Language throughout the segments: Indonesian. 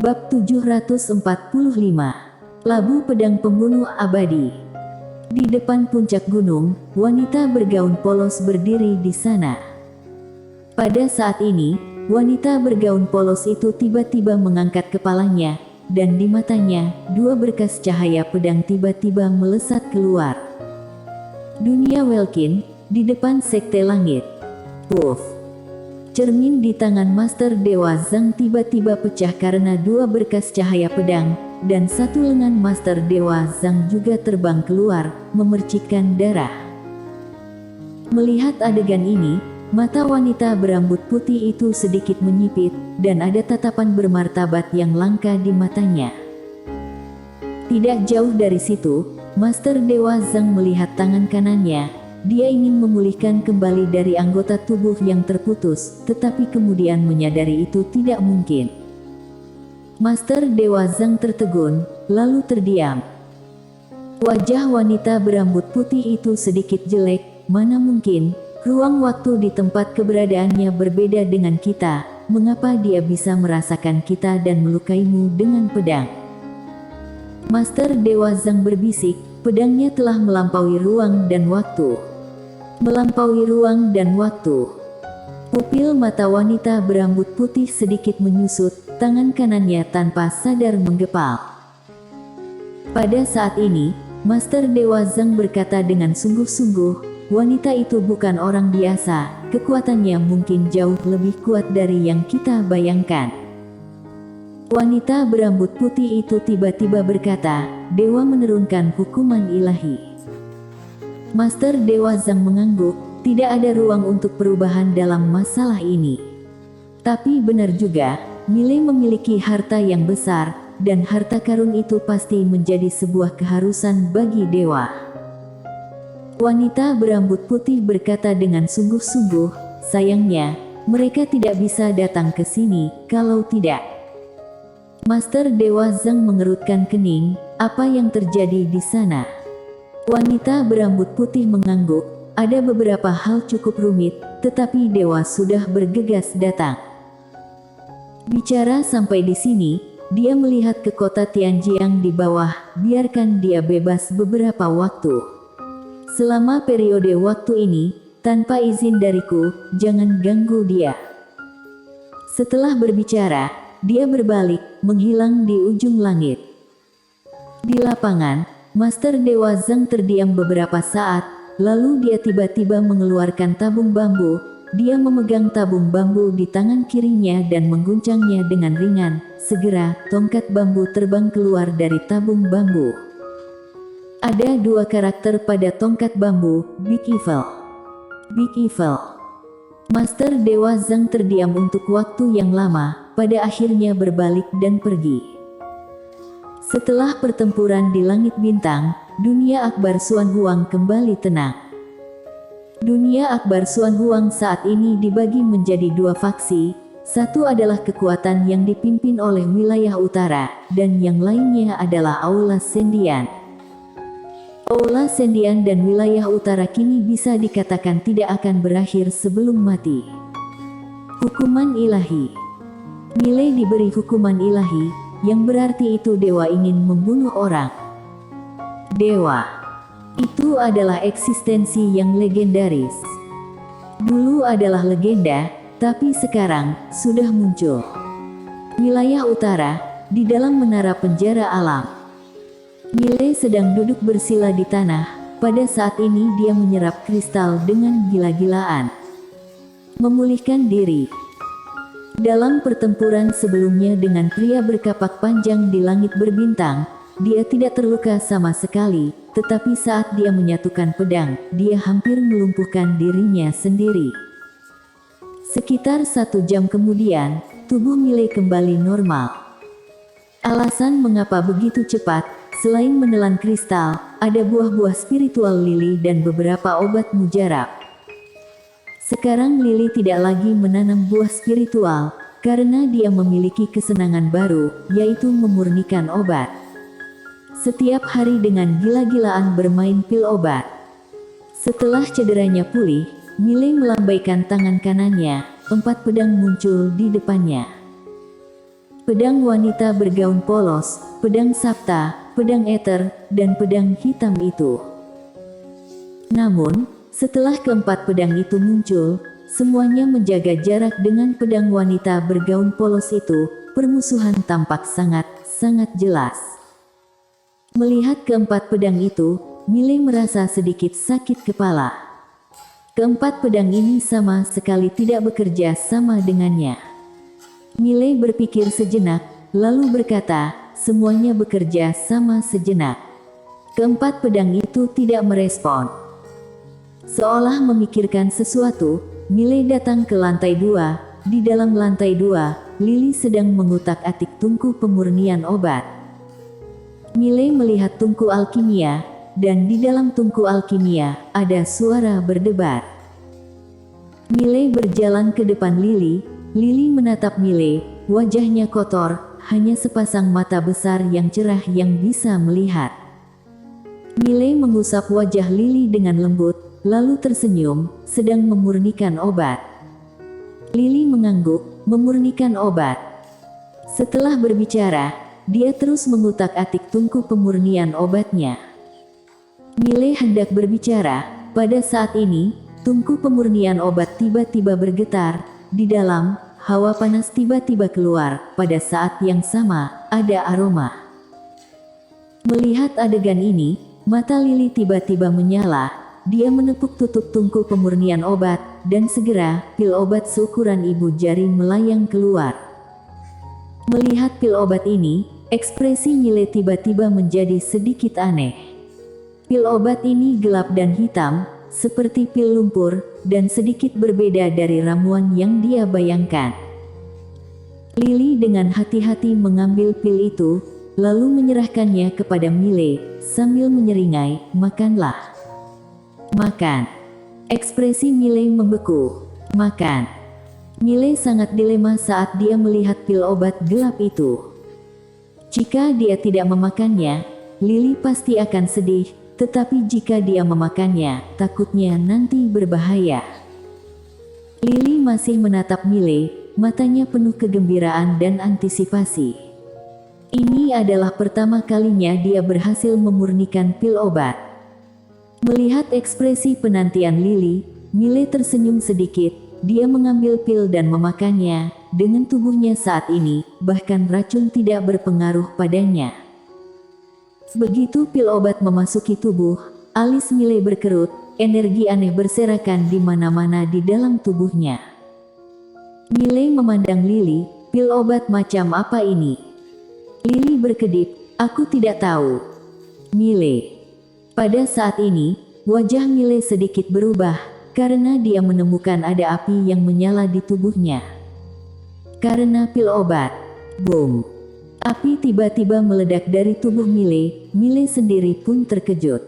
Bab 745. Labu Pedang Pembunuh Abadi. Di depan puncak gunung, wanita bergaun polos berdiri di sana. Pada saat ini, wanita bergaun polos itu tiba-tiba mengangkat kepalanya, dan di matanya, dua berkas cahaya pedang tiba-tiba melesat keluar. Dunia Welkin, di depan Sekte Langit. Puff. Cermin di tangan Master Dewa Zhang tiba-tiba pecah karena dua berkas cahaya pedang, dan satu lengan Master Dewa Zhang juga terbang keluar, memercikkan darah. Melihat adegan ini, mata wanita berambut putih itu sedikit menyipit, dan ada tatapan bermartabat yang langka di matanya. Tidak jauh dari situ, Master Dewa Zhang melihat tangan kanannya. Dia ingin memulihkan kembali dari anggota tubuh yang terputus, tetapi kemudian menyadari itu tidak mungkin. Master Dewa Zhang tertegun, lalu terdiam. Wajah wanita berambut putih itu sedikit jelek. Mana mungkin, ruang waktu di tempat keberadaannya berbeda dengan kita. Mengapa dia bisa merasakan kita dan melukaimu dengan pedang? Master Dewa Zhang berbisik, pedangnya telah melampaui ruang dan waktu. Melampaui ruang dan waktu. Pupil mata wanita berambut putih sedikit menyusut, tangan kanannya tanpa sadar menggepal. Pada saat ini, Master Dewa Zhang berkata dengan sungguh-sungguh, wanita itu bukan orang biasa, kekuatannya mungkin jauh lebih kuat dari yang kita bayangkan. Wanita berambut putih itu tiba-tiba berkata, Dewa menurunkan hukuman ilahi. Master Dewa Zhang mengangguk, tidak ada ruang untuk perubahan dalam masalah ini. Tapi benar juga, Milei memiliki harta yang besar, dan harta karun itu pasti menjadi sebuah keharusan bagi dewa. Wanita berambut putih berkata dengan sungguh-sungguh, sayangnya, mereka tidak bisa datang ke sini, kalau tidak. Master Dewa Zhang mengerutkan kening, apa yang terjadi di sana? Wanita berambut putih mengangguk, ada beberapa hal cukup rumit, tetapi dewa sudah bergegas datang. Bicara sampai di sini, dia melihat ke kota Tianjiang di bawah, biarkan dia bebas beberapa waktu. Selama periode waktu ini, tanpa izin dariku, jangan ganggu dia. Setelah berbicara, dia berbalik, menghilang di ujung langit. Di lapangan, Master Dewa Zhang terdiam beberapa saat, lalu dia tiba-tiba mengeluarkan tabung bambu. Dia memegang tabung bambu di tangan kirinya dan mengguncangnya dengan ringan. Segera, tongkat bambu terbang keluar dari tabung bambu. Ada dua karakter pada tongkat bambu, Big Evil. Big Evil. Master Dewa Zhang terdiam untuk waktu yang lama, pada akhirnya berbalik dan pergi. Setelah pertempuran di langit bintang, dunia Akbar Xuan Huang kembali tenang. Dunia Akbar Xuan Huang saat ini dibagi menjadi dua faksi, satu adalah kekuatan yang dipimpin oleh wilayah utara, dan yang lainnya adalah Aula Sendian. Aula Sendian dan wilayah utara kini bisa dikatakan tidak akan berakhir sebelum mati. Hukuman ilahi. Milei diberi hukuman ilahi, yang berarti itu dewa ingin membunuh orang. Dewa itu adalah eksistensi yang legendaris. Dulu adalah legenda, tapi sekarang sudah muncul. Wilayah utara, di dalam menara penjara alam. Milei sedang duduk bersila di tanah. Pada saat ini dia menyerap kristal dengan gila-gilaan. Memulihkan diri. Dalam pertempuran sebelumnya dengan pria berkapak panjang di langit berbintang, dia tidak terluka sama sekali, tetapi saat dia menyatukan pedang, dia hampir melumpuhkan dirinya sendiri. Sekitar 1 jam kemudian, tubuh Milei kembali normal. Alasan mengapa begitu cepat, selain menelan kristal, ada buah-buah spiritual lili dan beberapa obat mujarab. Sekarang Lili tidak lagi menanam buah spiritual, karena dia memiliki kesenangan baru, yaitu memurnikan obat. Setiap hari dengan gila-gilaan bermain pil obat. Setelah cederanya pulih, Milei melambaikan tangan kanannya, 4 pedang muncul di depannya. pedang wanita bergaun polos, pedang sabta, pedang eter, dan pedang hitam itu. Namun, setelah keempat pedang itu muncul, semuanya menjaga jarak dengan pedang wanita bergaun polos itu. Permusuhan tampak sangat jelas. Melihat keempat pedang itu, Miley merasa sedikit sakit kepala. Keempat pedang ini sama sekali tidak bekerja sama dengannya. Miley berpikir sejenak, lalu berkata, semuanya bekerja sama sejenak. Keempat pedang itu tidak merespon. Seolah memikirkan sesuatu, Miley datang ke lantai 2. Di dalam lantai 2, Lily sedang mengutak-atik tungku pemurnian obat. Miley melihat tungku alkimia, dan di dalam tungku alkimia, ada suara berdebar. Miley berjalan ke depan Lily. Lily menatap Miley, wajahnya kotor, hanya sepasang mata besar yang cerah yang bisa melihat. Miley mengusap wajah Lily dengan lembut, lalu tersenyum, sedang memurnikan obat. Lily mengangguk, memurnikan obat. Setelah berbicara, dia terus mengutak-atik tungku pemurnian obatnya. Miley hendak berbicara, pada saat ini, tungku pemurnian obat tiba-tiba bergetar. Di dalam, hawa panas tiba-tiba keluar. Pada saat yang sama, ada aroma. Melihat adegan ini, mata Lily tiba-tiba menyala. Dia menepuk tutup tungku pemurnian obat, dan segera, pil obat seukuran ibu jari melayang keluar. Melihat pil obat ini, ekspresi Miley tiba-tiba menjadi sedikit aneh. Pil obat ini gelap dan hitam, seperti pil lumpur, dan sedikit berbeda dari ramuan yang dia bayangkan. Lily dengan hati-hati mengambil pil itu, lalu menyerahkannya kepada Miley, sambil menyeringai, makanlah. Makan. Ekspresi Miley membeku. Makan. Miley sangat dilema saat dia melihat pil obat gelap itu. Jika dia tidak memakannya, Lily pasti akan sedih. Tetapi jika dia memakannya, takutnya nanti berbahaya. Lily masih menatap Miley, matanya penuh kegembiraan dan antisipasi. Ini adalah pertama kalinya dia berhasil memurnikan pil obat. Melihat ekspresi penantian Lily, Miley tersenyum sedikit. Dia mengambil pil dan memakannya. Dengan tubuhnya saat ini, bahkan racun tidak berpengaruh padanya. Begitu pil obat memasuki tubuh, alis Miley berkerut, energi aneh berserakan di mana-mana di dalam tubuhnya. Miley memandang Lily, pil obat macam apa ini? Lily berkedip, aku tidak tahu. Miley. Pada saat ini, wajah Miley sedikit berubah, karena dia menemukan ada api yang menyala di tubuhnya. Karena pil obat. Boom. Api tiba-tiba meledak dari tubuh Miley. Miley sendiri pun terkejut.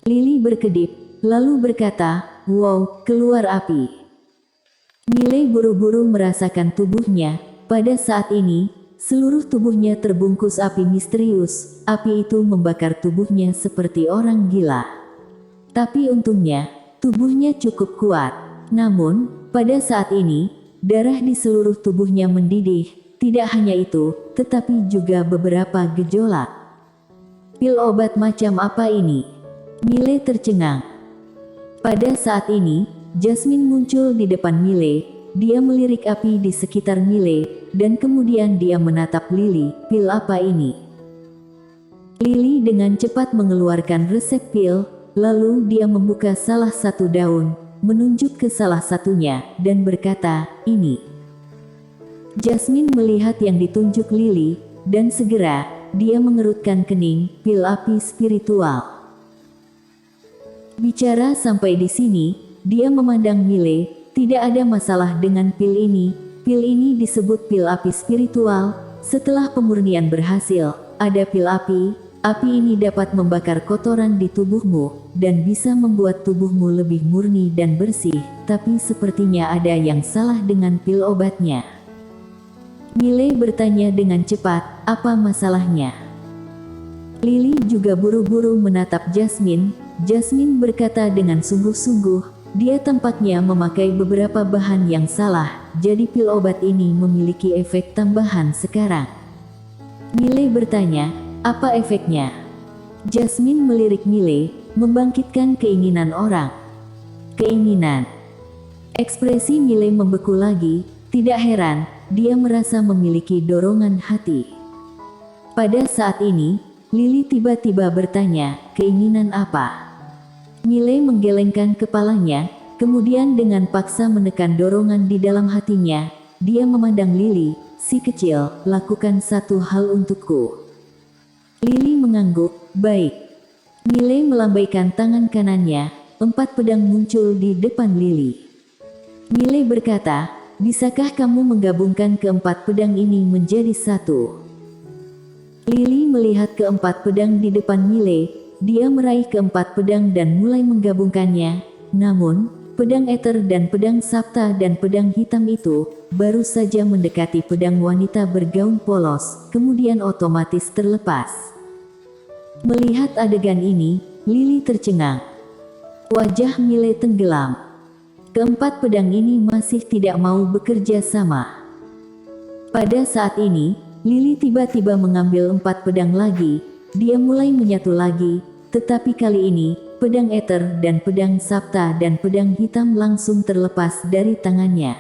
Lily berkedip, lalu berkata, wow, keluar api. Miley buru-buru merasakan tubuhnya. Pada saat ini, seluruh tubuhnya terbungkus api misterius. Api itu membakar tubuhnya seperti orang gila. Tapi untungnya, tubuhnya cukup kuat. Namun, pada saat ini, darah di seluruh tubuhnya mendidih. Tidak hanya itu, tetapi juga beberapa gejolak. Pil obat macam apa ini? Miley tercengang. Pada saat ini, Jasmine muncul di depan Miley. Dia melirik api di sekitar Miley, dan kemudian dia menatap Lily. Pil apa ini? Lily dengan cepat mengeluarkan resep pil, lalu dia membuka salah satu daun, menunjuk ke salah satunya, dan berkata, ini. Jasmine melihat yang ditunjuk Lily, dan segera, dia mengerutkan kening, pil api spiritual. Bicara sampai di sini, dia memandang Miley, tidak ada masalah dengan pil ini. Pil ini disebut pil api spiritual. Setelah pemurnian berhasil, ada pil api. Api ini dapat membakar kotoran di tubuhmu, dan bisa membuat tubuhmu lebih murni dan bersih. Tapi sepertinya ada yang salah dengan pil obatnya. Miley bertanya dengan cepat, apa masalahnya? Lily juga buru-buru menatap Jasmine. Jasmine berkata dengan sungguh-sungguh, dia tampaknya memakai beberapa bahan yang salah. jadi pil obat ini memiliki efek tambahan sekarang. Mile bertanya, apa efeknya? Jasmine melirik Mile, membangkitkan keinginan orang. Keinginan. Ekspresi Mile membeku lagi, tidak heran, dia merasa memiliki dorongan hati. Pada saat ini, Lily tiba-tiba bertanya, keinginan apa? Mile menggelengkan kepalanya, kemudian dengan paksa menekan dorongan di dalam hatinya, dia memandang Lily, si kecil, lakukan satu hal untukku. Lily mengangguk, baik. Mile melambaikan tangan kanannya, 4 pedang muncul di depan Lily. Mile berkata, bisakah kamu menggabungkan keempat pedang ini menjadi satu? Lily melihat keempat pedang di depan Mile, dia meraih keempat pedang dan mulai menggabungkannya, namun, pedang eter dan pedang sabta dan pedang hitam itu, baru saja mendekati pedang wanita bergaun polos, kemudian otomatis terlepas. Melihat adegan ini, Lily tercengang. Wajah Mile tenggelam. Keempat pedang ini masih tidak mau bekerja sama. Pada saat ini, Lily tiba-tiba mengambil 4 pedang lagi, dia mulai menyatu lagi, tetapi kali ini, pedang eter dan pedang sabta dan pedang hitam langsung terlepas dari tangannya.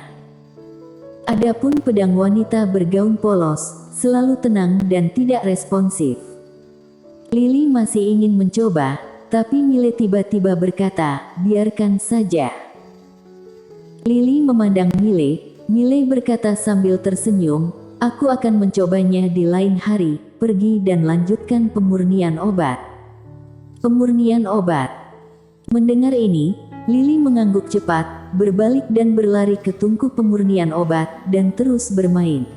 Adapun pedang wanita bergaun polos, selalu tenang dan tidak responsif. Lily masih ingin mencoba, tapi Mile tiba-tiba berkata, biarkan saja. Lily memandang Mile, Mile berkata sambil tersenyum, aku akan mencobanya di lain hari, pergi dan lanjutkan pemurnian obat. Pemurnian obat. Mendengar ini, Lily mengangguk cepat, berbalik dan berlari ke tungku pemurnian obat, dan terus bermain.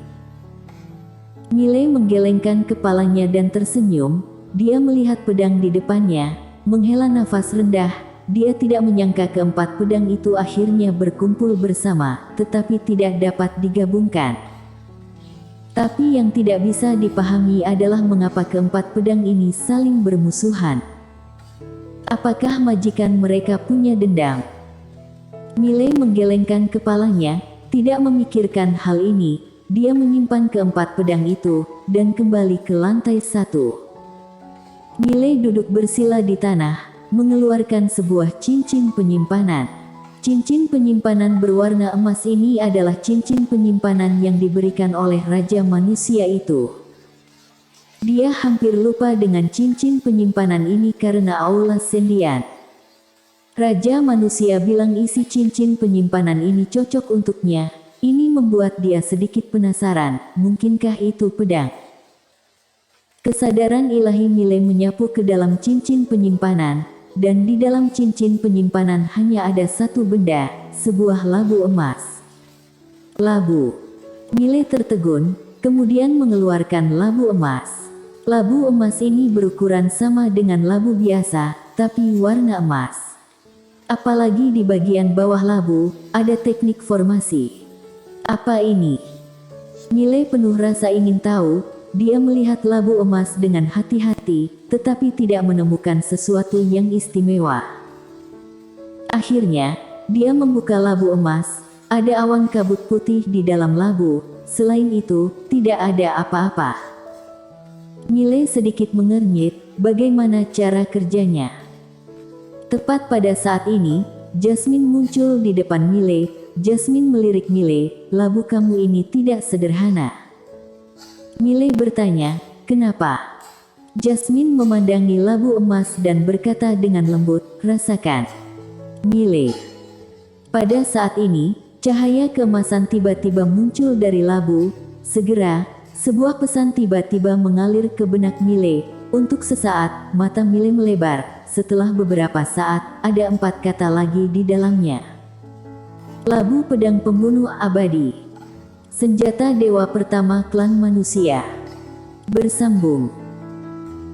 Mile menggelengkan kepalanya dan tersenyum, dia melihat pedang di depannya, menghela nafas rendah, dia tidak menyangka keempat pedang itu akhirnya berkumpul bersama, tetapi tidak dapat digabungkan. Tapi yang tidak bisa dipahami adalah mengapa keempat pedang ini saling bermusuhan. Apakah majikan mereka punya dendam? Mile menggelengkan kepalanya, tidak memikirkan hal ini, dia menyimpan keempat pedang itu, dan kembali ke lantai 1. Mile duduk bersila di tanah, mengeluarkan sebuah cincin penyimpanan. Cincin penyimpanan berwarna emas ini adalah cincin penyimpanan yang diberikan oleh Raja Manusia itu. Dia hampir lupa dengan cincin penyimpanan ini karena aula sendian. Raja Manusia bilang isi cincin penyimpanan ini cocok untuknya. Ini membuat dia sedikit penasaran, mungkinkah itu pedang? Kesadaran ilahi Mile menyapu ke dalam cincin penyimpanan, dan di dalam cincin penyimpanan hanya ada satu benda, sebuah labu emas. Labu. Mile tertegun, kemudian mengeluarkan labu emas. Labu emas ini berukuran sama dengan labu biasa, tapi warna emas. Apalagi di bagian bawah labu, ada teknik formasi. Apa ini? Mile penuh rasa ingin tahu. Dia melihat labu emas dengan hati-hati, tetapi tidak menemukan sesuatu yang istimewa. Akhirnya, dia membuka labu emas, ada awan kabut putih di dalam labu, selain itu, tidak ada apa-apa. Mile sedikit mengernyit, bagaimana cara kerjanya. Tepat pada saat ini, Jasmine muncul di depan Mile. Jasmine melirik Mile, labu kamu ini tidak sederhana. Mile bertanya, kenapa? Jasmine memandangi labu emas dan berkata dengan lembut, rasakan. Mile. Pada saat ini, cahaya keemasan tiba-tiba muncul dari labu. Segera, sebuah pesan tiba-tiba mengalir ke benak Mile. Untuk sesaat, mata Mile melebar. Setelah beberapa saat, ada 4 kata lagi di dalamnya. Labu pedang pembunuh abadi. Senjata dewa pertama klan manusia. Bersambung.